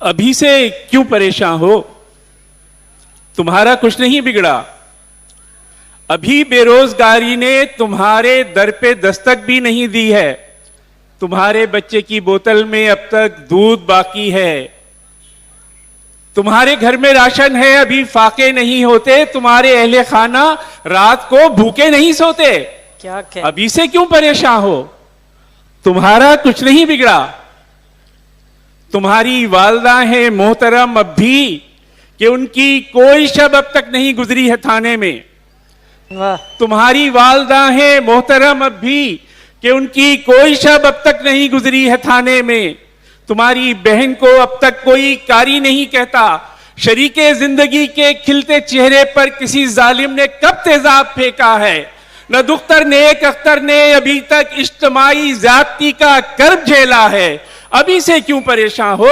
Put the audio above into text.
अभी से क्यों परेशान हो? तुम्हारा कुछ नहीं बिगड़ा। अभी बेरोजगारी ने तुम्हारे दर पे दस्तक भी नहीं दी है। तुम्हारे बच्चे की बोतल में अब तक दूध बाकी है। तुम्हारे घर में राशन है, अभी फाके नहीं होते। तुम्हारे अहले खाना रात को भूखे नहीं सोते। क्या अभी से क्यों परेशान हो? तुम्हारा कुछ नहीं बिगड़ा। तुम्हारी वालदा है मोहतरम अब भी कि उनकी कोई शब अब तक नहीं गुजरी है थाने में। वाह। तुम्हारी वालदा है मोहतरम अब भी कि उनकी कोई शब अब तक नहीं गुजरी है थाने में। तुम्हारी बहन को अब तक कोई कारी नहीं कहता। शरीके जिंदगी के खिलते चेहरे पर किसी जालिम ने कब तेजाब फेंका है? न दुख्तर नेक अख्तर ने अभी तक इज्तिमाई ज्यादती का कर्ब झेला है। अभी से क्यों परेशान हो?